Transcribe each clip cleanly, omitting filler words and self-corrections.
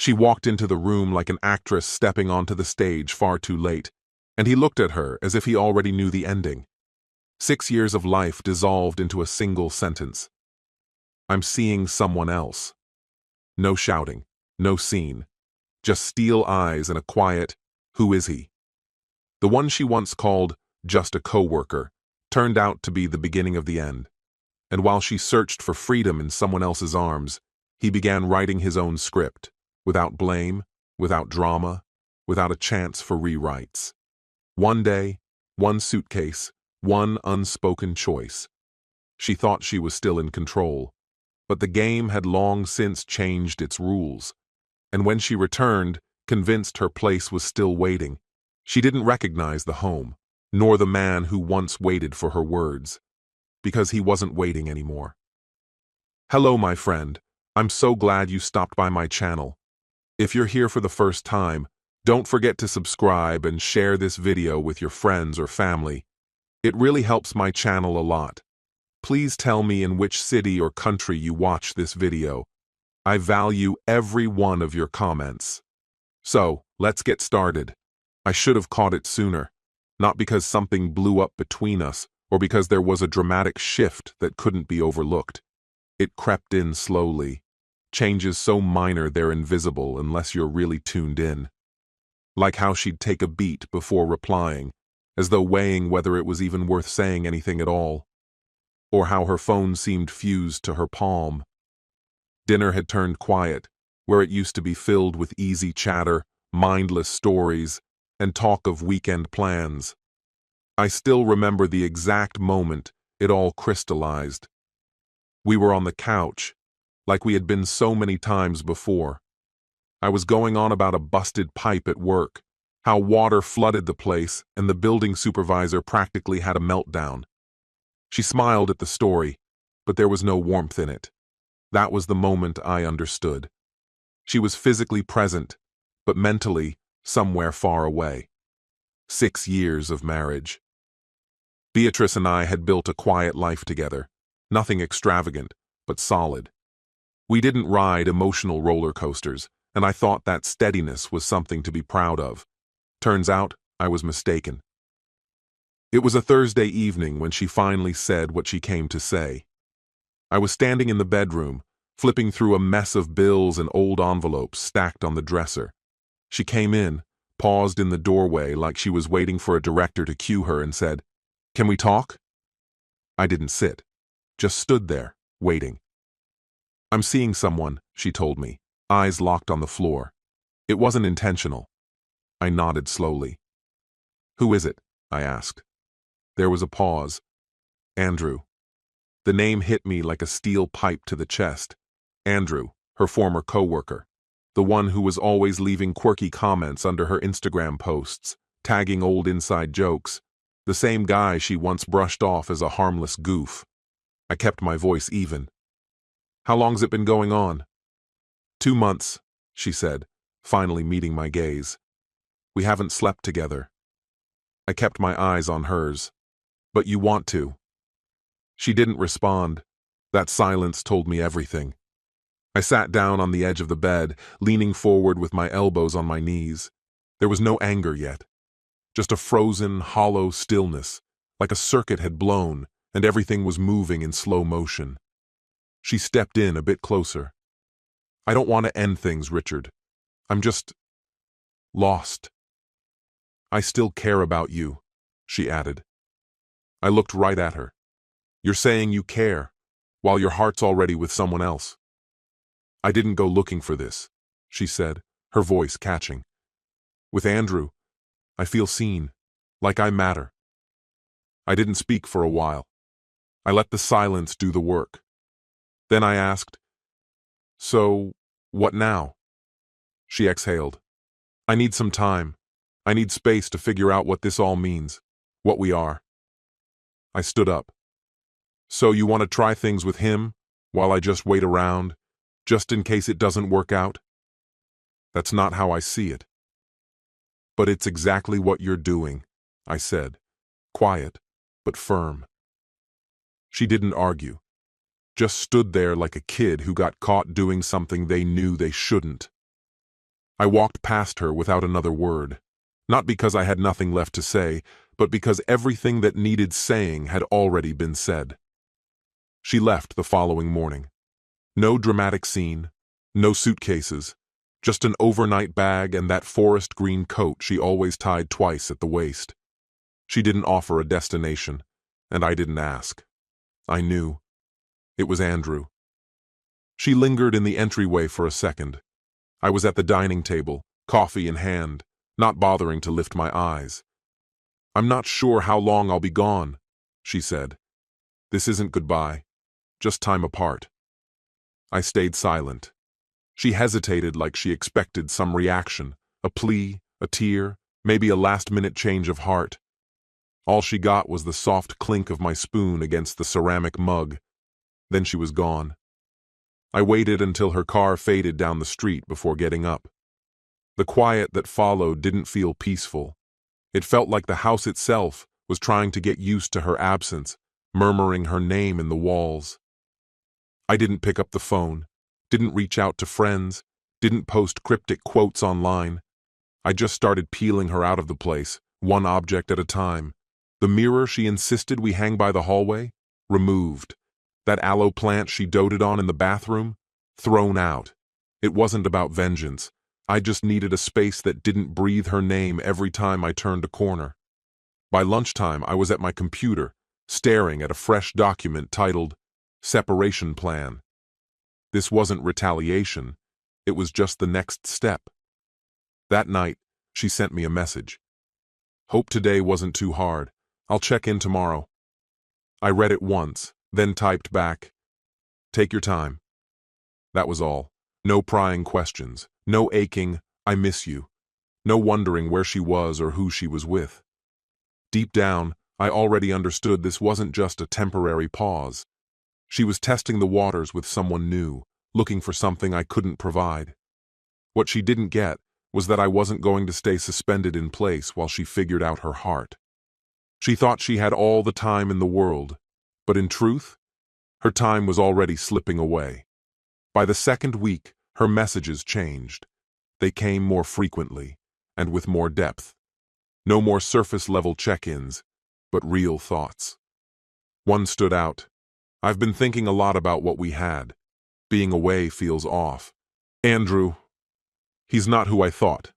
She walked into the room like an actress stepping onto the stage far too late, and he looked at her as if he already knew the ending. 6 years of life dissolved into a single sentence. I'm seeing someone else. No shouting, no scene, just steel eyes and a quiet, who is he? The one she once called just a coworker turned out to be the beginning of the end. And while she searched for freedom in someone else's arms, he began writing his own script, without blame, without drama, without a chance for rewrites. One day, one suitcase, one unspoken choice. She thought she was still in control, but the game had long since changed its rules. And when she returned, convinced her place was still waiting, she didn't recognize the home, nor the man who once waited for her words, because he wasn't waiting anymore. Hello, my friend. I'm so glad you stopped by my channel. If you're here for the first time, don't forget to subscribe and share this video with your friends or family. It really helps my channel a lot. Please tell me in which city or country you watch this video. I value every one of your comments. So, let's get started. I should have caught it sooner, not because something blew up between us or because there was a dramatic shift that couldn't be overlooked. It crept in slowly. Changes so minor they're invisible unless you're really tuned in. Like how she'd take a beat before replying, as though weighing whether it was even worth saying anything at all. Or how her phone seemed fused to her palm. Dinner had turned quiet, where it used to be filled with easy chatter, mindless stories, and talk of weekend plans. I still remember the exact moment it all crystallized. We were on the couch, like we had been so many times before. I was going on about a busted pipe at work, how water flooded the place and the building supervisor practically had a meltdown. She smiled at the story, but there was no warmth in it. That was the moment I understood. She was physically present, but mentally somewhere far away. 6 years of marriage. Beatrice and I had built a quiet life together, nothing extravagant, but solid. We didn't ride emotional roller coasters, and I thought that steadiness was something to be proud of. Turns out, I was mistaken. It was a Thursday evening when she finally said what she came to say. I was standing in the bedroom, flipping through a mess of bills and old envelopes stacked on the dresser. She came in, paused in the doorway like she was waiting for a director to cue her and said, "Can we talk?" I didn't sit, just stood there, waiting. "I'm seeing someone," she told me, eyes locked on the floor. It wasn't intentional. I nodded slowly. "Who is it?" I asked. There was a pause. "Andrew." The name hit me like a steel pipe to the chest. Andrew, her former coworker. The one who was always leaving quirky comments under her Instagram posts, tagging old inside jokes. The same guy she once brushed off as a harmless goof. I kept my voice even. "How long's it been going on?" 2 months, she said, finally meeting my gaze. "We haven't slept together." I kept my eyes on hers. "But you want to." She didn't respond. That silence told me everything. I sat down on the edge of the bed, leaning forward with my elbows on my knees. There was no anger yet. Just a frozen, hollow stillness, like a circuit had blown and everything was moving in slow motion. She stepped in a bit closer. "I don't want to end things, Richard. I'm just lost." "I still care about you," she added. I looked right at her. "You're saying you care, while your heart's already with someone else." "I didn't go looking for this," she said, her voice catching. "With Andrew, I feel seen, like I matter." I didn't speak for a while. I let the silence do the work. Then I asked, "So, what now?" She exhaled. "I need some time. I need space to figure out what this all means, what we are." I stood up. "So you want to try things with him, while I just wait around, just in case it doesn't work out?" "That's not how I see it." "But it's exactly what you're doing," I said, quiet but firm. She didn't argue, just stood there like a kid who got caught doing something they knew they shouldn't. I walked past her without another word, not because I had nothing left to say, but because everything that needed saying had already been said. She left the following morning. No dramatic scene, no suitcases, just an overnight bag and that forest green coat she always tied twice at the waist. She didn't offer a destination, and I didn't ask. I knew. It was Andrew. She lingered in the entryway for a second. I was at the dining table, coffee in hand, not bothering to lift my eyes. "I'm not sure how long I'll be gone," she said. "This isn't goodbye, just time apart." I stayed silent. She hesitated like she expected some reaction, a plea, a tear, maybe a last-minute change of heart. All she got was the soft clink of my spoon against the ceramic mug. Then she was gone. I waited until her car faded down the street before getting up. The quiet that followed didn't feel peaceful. It felt like the house itself was trying to get used to her absence, murmuring her name in the walls. I didn't pick up the phone, didn't reach out to friends, didn't post cryptic quotes online. I just started peeling her out of the place, one object at a time. The mirror she insisted we hang by the hallway? Removed. That aloe plant she doted on in the bathroom? Thrown out. It wasn't about vengeance. I just needed a space that didn't breathe her name every time I turned a corner. By lunchtime, I was at my computer, staring at a fresh document titled Separation Plan. This wasn't retaliation. It was just the next step. That night, she sent me a message. "Hope today wasn't too hard. I'll check in tomorrow." I read it once, then typed back, "Take your time." That was all. No prying questions. No aching, "I miss you." No wondering where she was or who she was with. Deep down, I already understood this wasn't just a temporary pause. She was testing the waters with someone new, looking for something I couldn't provide. What she didn't get was that I wasn't going to stay suspended in place while she figured out her heart. She thought she had all the time in the world, but in truth, her time was already slipping away. By the second week, her messages changed. They came more frequently, and with more depth. No more surface-level check-ins, but real thoughts. One stood out. "I've been thinking a lot about what we had. Being away feels off. Andrew, he's not who I thought."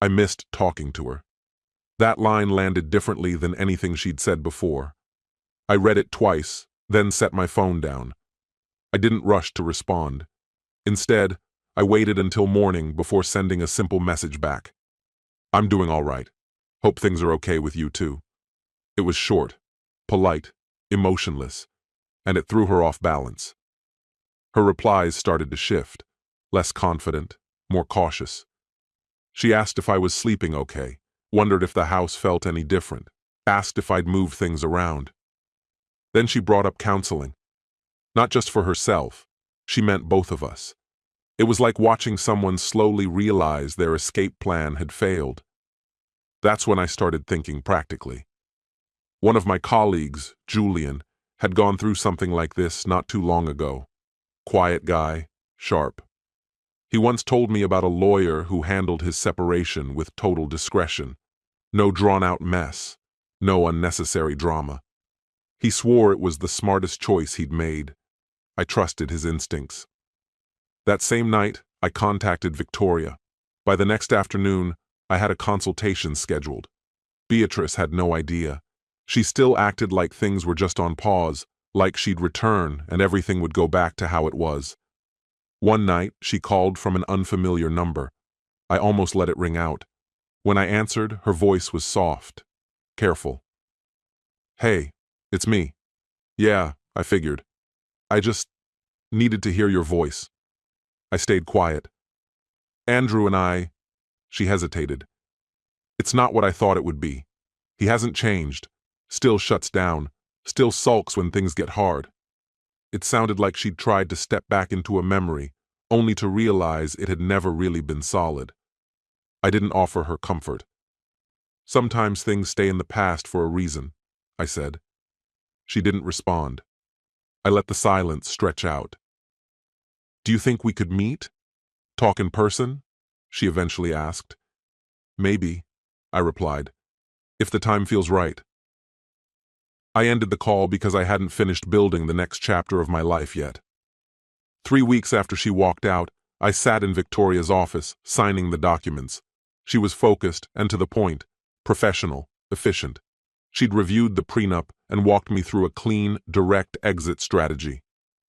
I missed talking to her. That line landed differently than anything she'd said before. I read it twice, then set my phone down. I didn't rush to respond. Instead, I waited until morning before sending a simple message back. "I'm doing all right. Hope things are okay with you too." It was short, polite, emotionless, and it threw her off balance. Her replies started to shift, less confident, more cautious. She asked if I was sleeping okay, wondered if the house felt any different, asked if I'd moved things around. Then she brought up counseling. Not just for herself, she meant both of us. It was like watching someone slowly realize their escape plan had failed. That's when I started thinking practically. One of my colleagues, Julian, had gone through something like this not too long ago. Quiet guy, sharp. He once told me about a lawyer who handled his separation with total discretion. No drawn-out mess, no unnecessary drama. He swore it was the smartest choice he'd made. I trusted his instincts. That same night, I contacted Victoria. By the next afternoon, I had a consultation scheduled. Beatrice had no idea. She still acted like things were just on pause, like she'd return and everything would go back to how it was. One night, she called from an unfamiliar number. I almost let it ring out. When I answered, her voice was soft, careful. "Hey, it's me." "Yeah, I figured. I just needed to hear your voice." I stayed quiet. "Andrew and I—" She hesitated. "It's not what I thought it would be. He hasn't changed. Still shuts down. Still sulks when things get hard." It sounded like she'd tried to step back into a memory, only to realize it had never really been solid. I didn't offer her comfort. "Sometimes things stay in the past for a reason," I said. She didn't respond. I let the silence stretch out. "Do you think we could meet? Talk in person?" she eventually asked. Maybe, I replied, if the time feels right. I ended the call because I hadn't finished building the next chapter of my life yet. 3 weeks after she walked out, I sat in Victoria's office, signing the documents. She was focused and to the point, professional, efficient. She'd reviewed the prenup and walked me through a clean, direct exit strategy.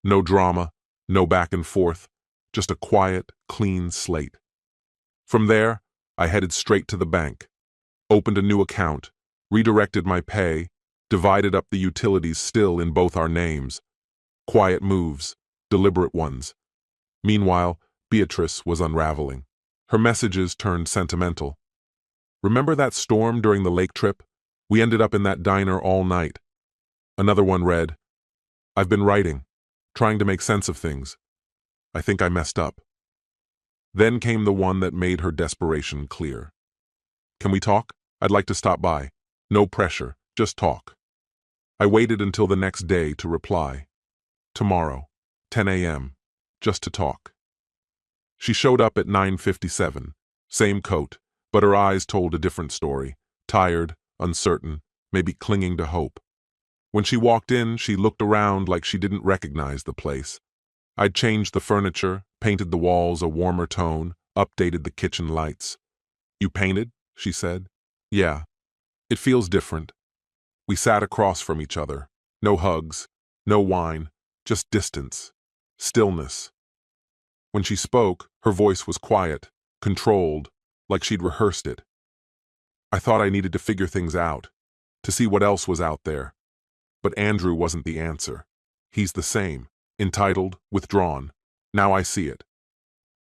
No drama, no back and forth, just a quiet, clean slate. From there, I headed straight to the bank, opened a new account, redirected my pay, divided up the utilities still in both our names. Quiet moves, deliberate ones. Meanwhile, Beatrice was unraveling. Her messages turned sentimental. Remember that storm during the lake trip? We ended up in that diner all night. Another one read, I've been writing, trying to make sense of things. I think I messed up. Then came the one that made her desperation clear. Can we talk? I'd like to stop by. No pressure, just talk. I waited until the next day to reply. Tomorrow, 10 a.m., just to talk. She showed up at 9:57, same coat, but her eyes told a different story, tired, uncertain, maybe clinging to hope. When she walked in, she looked around like she didn't recognize the place. I'd changed the furniture, painted the walls a warmer tone, updated the kitchen lights. You painted? She said. Yeah. It feels different. We sat across from each other. No hugs, no wine, just distance, stillness. When she spoke, her voice was quiet, controlled, like she'd rehearsed it. I thought I needed to figure things out, to see what else was out there. But Andrew wasn't the answer. He's the same, entitled, withdrawn. Now I see it.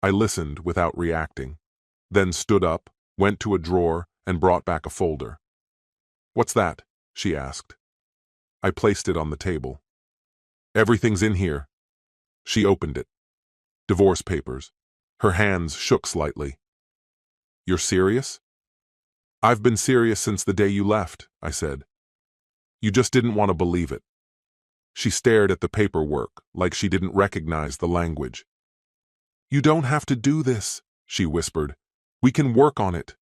I listened without reacting, then stood up, went to a drawer, and brought back a folder. What's that? She asked. I placed it on the table. Everything's in here. She opened it. Divorce papers. Her hands shook slightly. You're serious? I've been serious since the day you left, I said. You just didn't want to believe it. She stared at the paperwork like she didn't recognize the language. You don't have to do this, she whispered. We can work on it.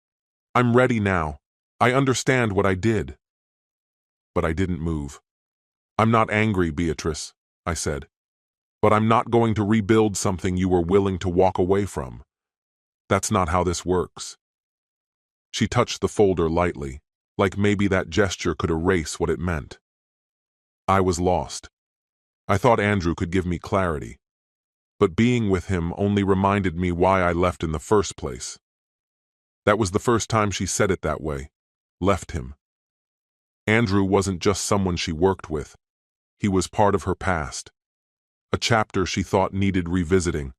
I'm ready now. I understand what I did. But I didn't move. I'm not angry, Beatrice, I said. But I'm not going to rebuild something you were willing to walk away from. That's not how this works. She touched the folder lightly, like maybe that gesture could erase what it meant. I was lost. I thought Andrew could give me clarity. But being with him only reminded me why I left in the first place. That was the first time she said it that way. Left him. Andrew wasn't just someone she worked with. He was part of her past. A chapter she thought needed revisiting.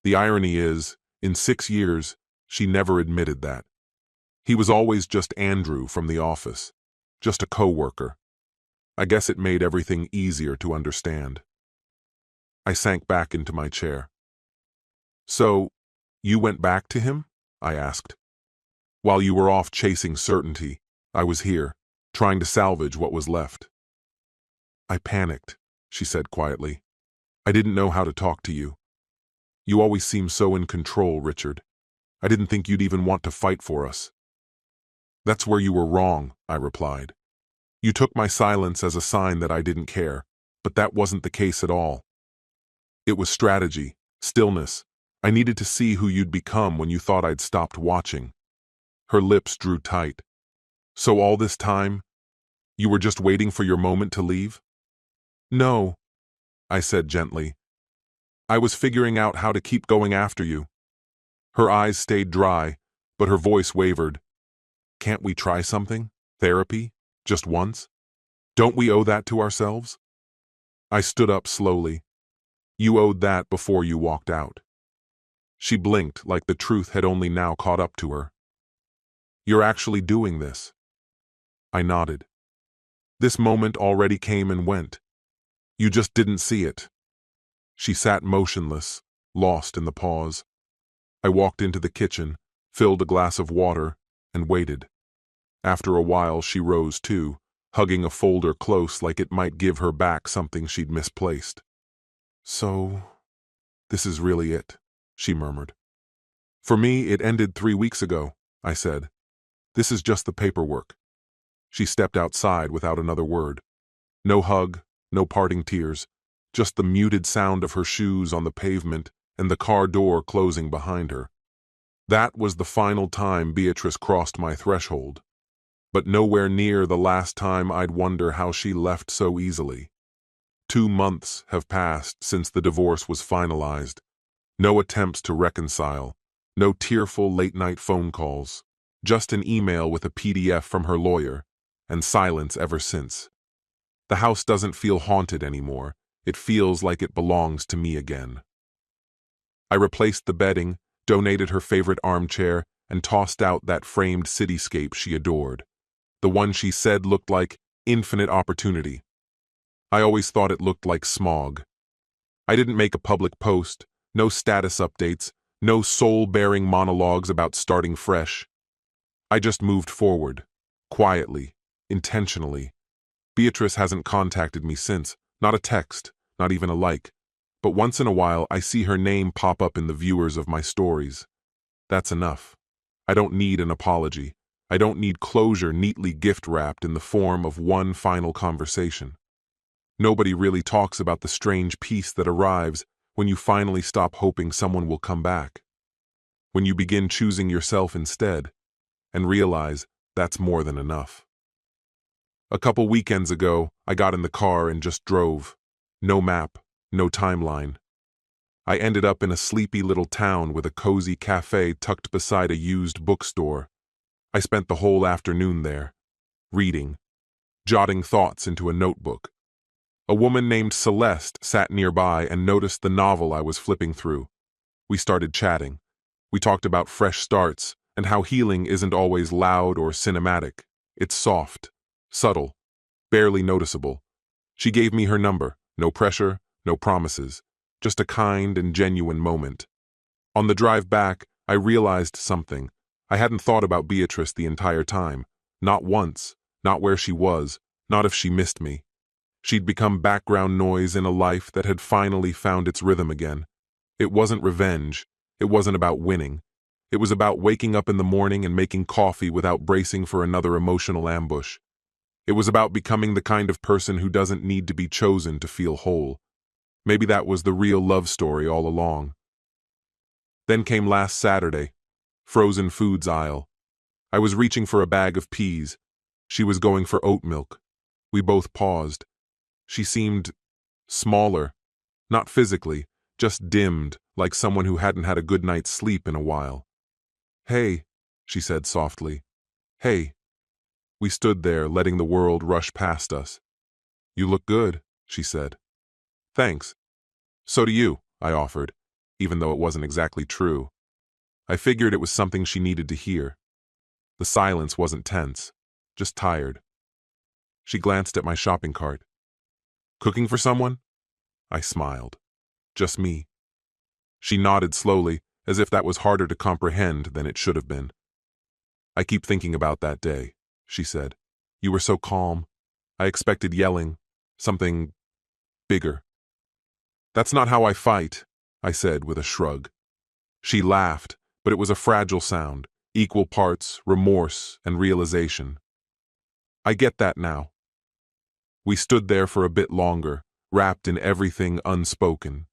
The irony is, in 6 years, she never admitted that. He was always just Andrew from the office, just a co-worker. I guess it made everything easier to understand. I sank back into my chair. So, you went back to him? I asked. While you were off chasing certainty, I was here, trying to salvage what was left. I panicked, she said quietly. I didn't know how to talk to you. You always seem so in control, Richard. I didn't think you'd even want to fight for us. That's where you were wrong, I replied. You took my silence as a sign that I didn't care, but that wasn't the case at all. It was strategy, stillness. I needed to see who you'd become when you thought I'd stopped watching. Her lips drew tight. So all this time, you were just waiting for your moment to leave? No, I said gently. I was figuring out how to keep going after you. Her eyes stayed dry, but her voice wavered. Can't we try something? Therapy? Just once? Don't we owe that to ourselves? I stood up slowly. You owed that before you walked out. She blinked like the truth had only now caught up to her. You're actually doing this. I nodded. This moment already came and went. You just didn't see it. She sat motionless, lost in the pause. I walked into the kitchen, filled a glass of water, and waited. After a while, she rose too, hugging a folder close like it might give her back something she'd misplaced. So, this is really it, she murmured. For me, it ended 3 weeks ago, I said. This is just the paperwork. She stepped outside without another word. No hug, no parting tears, just the muted sound of her shoes on the pavement and the car door closing behind her. That was the final time Beatrice crossed my threshold, but nowhere near the last time I'd wonder how she left so easily. 2 months have passed since the divorce was finalized. No attempts to reconcile, no tearful late-night phone calls, just an email with a PDF from her lawyer, and silence ever since. The house doesn't feel haunted anymore. It feels like it belongs to me again. I replaced the bedding, donated her favorite armchair, and tossed out that framed cityscape she adored. The one she said looked like infinite opportunity. I always thought it looked like smog. I didn't make a public post, no status updates, no soul-bearing monologues about starting fresh. I just moved forward, quietly, intentionally. Beatrice hasn't contacted me since, not a text, not even a like. But once in a while, I see her name pop up in the viewers of my stories. That's enough. I don't need an apology. I don't need closure neatly gift-wrapped in the form of one final conversation. Nobody really talks about the strange peace that arrives when you finally stop hoping someone will come back. When you begin choosing yourself instead, and realize that's more than enough. A couple weekends ago, I got in the car and just drove. No map, no timeline. I ended up in a sleepy little town with a cozy cafe tucked beside a used bookstore. I spent the whole afternoon there, reading, jotting thoughts into a notebook. A woman named Celeste sat nearby and noticed the novel I was flipping through. We started chatting. We talked about fresh starts and how healing isn't always loud or cinematic. It's soft, subtle, barely noticeable. She gave me her number, no pressure, no promises, just a kind and genuine moment. On the drive back, I realized something. I hadn't thought about Beatrice the entire time. Not once, not where she was, not if she missed me. She'd become background noise in a life that had finally found its rhythm again. It wasn't revenge. It wasn't about winning. It was about waking up in the morning and making coffee without bracing for another emotional ambush. It was about becoming the kind of person who doesn't need to be chosen to feel whole. Maybe that was the real love story all along. Then came last Saturday, frozen foods aisle. I was reaching for a bag of peas. She was going for oat milk. We both paused. She seemed smaller, not physically, just dimmed, like someone who hadn't had a good night's sleep in a while. "Hey," she said softly. "Hey." We stood there, letting the world rush past us. "You look good," she said. "Thanks." "So do you," I offered, even though it wasn't exactly true. I figured it was something she needed to hear. The silence wasn't tense, just tired. She glanced at my shopping cart. "Cooking for someone?" I smiled. "Just me." She nodded slowly, as if that was harder to comprehend than it should have been. "I keep thinking about that day," she said. "You were so calm. I expected yelling, something bigger." "That's not how I fight," I said with a shrug. She laughed, but it was a fragile sound, equal parts remorse and realization. "I get that now." We stood there for a bit longer, wrapped in everything unspoken.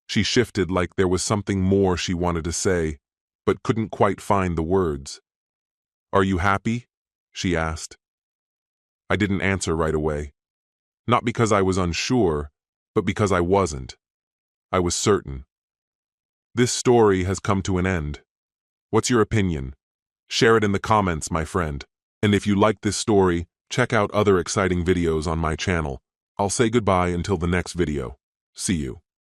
She shifted like there was something more she wanted to say, but couldn't quite find the words. "Are you happy?" she asked. I didn't answer right away. Not because I was unsure, but because I wasn't. I was certain. This story has come to an end. What's your opinion? Share it in the comments, my friend. And if you like this story, check out other exciting videos on my channel. I'll say goodbye until the next video. See you.